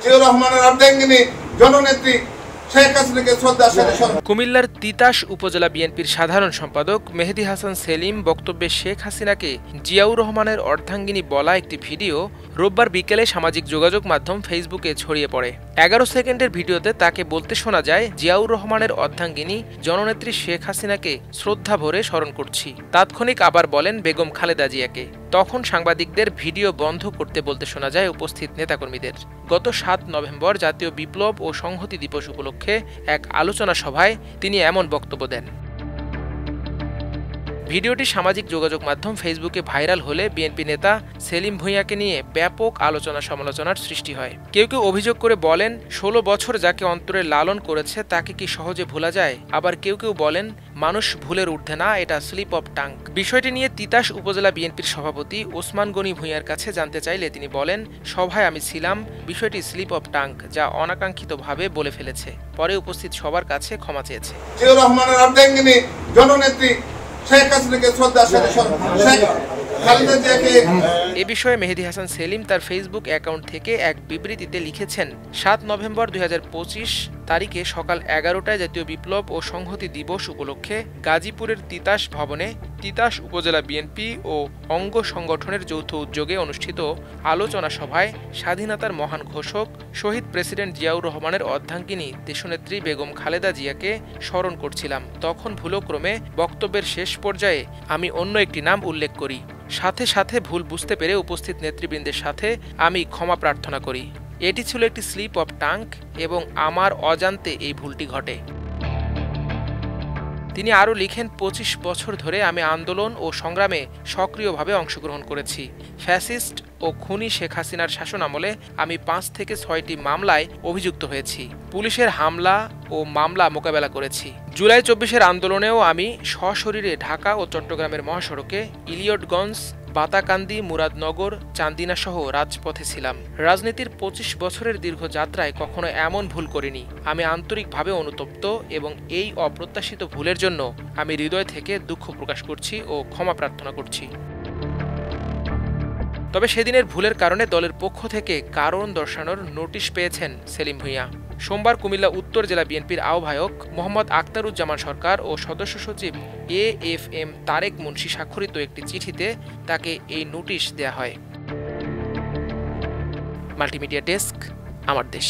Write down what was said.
জিয়াউর রহমানের অর্ধাঙ্গিনী জননেত্রী শেখ হাসিনাকে শ্রদ্ধার সাথে স্মরণ। কুমিল্লার তিতাস উপজেলা বিএনপির সাধারণ সম্পাদক মেহেদী হাসান সেলিম বক্তব্যে শেখ হাসিনাকে জিয়াউর রহমানের অর্ধাঙ্গিনী বলা একটি ভিডিও রোববার বিকেলে সামাজিক যোগাযোগ মাধ্যম ফেসবুকে ছড়িয়ে পড়ে। 11 সেকেন্ডের ভিডিওতে তাকে বলতে শোনা যায়, জিয়াউর রহমানের অর্ধাঙ্গিনী জননেত্রী শেখ হাসিনাকে শ্রদ্ধা ভরে স্মরণ করছি। তাৎক্ষণিক আবার বলেন বেগম খালেদা জিয়াকে। তখন সাংবাদিকদের ভিডিও বন্ধ করতে বলতে শোনা যায় উপস্থিত নেতাকর্মীদের। গত 7 নভেম্বর জাতীয় বিপ্লব ও সংহতি দিবস উপলক্ষে এক আলোচনা সভায় তিনি এমন বক্তব্য দেন। ভিডিওটি সামাজিক যোগাযোগ মাধ্যম ফেসবুকে ভাইরাল হলে বিএনপি নেতা সেলিম ভূঁইয়াকে নিয়ে ব্যাপক আলোচনা সমালোচনার সৃষ্টি হয়। কেউ কেউ অভিযোগ করে বলেন, 16 বছর যাকে অন্তরে লালন করেছে তাকে কি সহজে ভোলা যায়? আবার কেউ কেউ বলেন, মানুষ ভুলের ঊর্ধ্বে না, এটা স্লিপ অফ টাং। বিষয়টি নিয়ে তিতাস উপজেলা বিএনপির সভাপতি ওসমান গনি ভূঁইয়ার কাছে জানতে চাইলে তিনি বলেন, সভায় আমি ছিলাম, বিষয়টি স্লিপ অফ টাং, যা অনাকাঙ্ক্ষিতভাবে বলে ফেলেছে। পরে উপস্থিত সবার কাছে ক্ষমা চেয়েছে। জিয়াউর রহমানের অর্ধাঙ্গিনী জননেত্রী শেখ হাসিনাকে শ্রদ্ধার সাথে স্মরণ। এ বিষয়ে মেহেদী হাসান সেলিম তার ফেসবুক অ্যাকাউন্ট থেকে এক বিবৃতিতে লিখেছেন, 7 নভেম্বর 2025 তারিখে সকাল 11টায় জাতীয় বিপ্লব ও সংহতি দিবস উপলক্ষে গাজীপুরের তিতাস ভবনে তিতাস উপজেলা বিএনপি ও অঙ্গ সংগঠনের যৌথ উদ্যোগে অনুষ্ঠিত আলোচনা সভায় স্বাধীনতার মহান ঘোষক শহীদ প্রেসিডেন্ট জিয়াউর রহমানের অর্ধাঙ্গিনী দেশনেত্রী বেগম খালেদা জিয়াকে স্মরণ করছিলাম। তখন ভুলক্রমে বক্তব্যের শেষ পর্যায়ে আমি অন্য একটি নাম উল্লেখ করি। সাথে সাথে ভুল বুঝতে পেরে উপস্থিত নেতৃবৃন্দের সাথে আমি ক্ষমা প্রার্থনা করি। এটি ছিল একটি স্লিপ অফ টাং এবং আমার অজান্তে এই ভুলটি ঘটে। তিনি আরও লিখেন, 25 বছর ধরে আমি আন্দোলন ও সংগ্রামে সক্রিয়ভাবে অংশগ্রহণ করেছি। ফ্যাসিস্ট ও খুনি শেখ হাসিনার শাসনামলে আমি 5 থেকে 6টি মামলায় অভিযুক্ত হয়েছি। পুলিশের হামলা ও মামলা মোকাবেলা করেছি। জুলাই 24-এর আন্দোলনেও আমি সশরীরে ঢাকা ও চট্টগ্রামের মহাসড়কে ইলিয়টগঞ্জ, বাতাকান্দি, মুরাদনগর, চান্দিনা সহ রাজপথে ছিলাম। রাজনীতির 25 বছরের দীর্ঘ যাত্রায় কখনো এমন ভুল করিনি। আমি আন্তরিকভাবে অনুতপ্ত এবং এই অপ্রত্যাশিত ভুলের জন্য আমি হৃদয় থেকে দুঃখ প্রকাশ করছি ও ক্ষমা প্রার্থনা করছি। তবে সেদিনের ভুলের কারণে দলের পক্ষ থেকে কারণ দর্শানোর নোটিশ পেয়েছেন সেলিম ভূঁইয়া। সোমবার কুমিল্লা উত্তর জেলা বিএনপির আহ্বায়ক মোহাম্মদ আখতারুজ্জামান সরকার ও সদস্য সচিব AFM তারেক মুন্সি স্বাক্ষরিত একটি চিঠিতে তাকে এই নোটিশ দেয়া হয়। মাল্টিমিডিয়া ডেস্ক, আমার দেশ।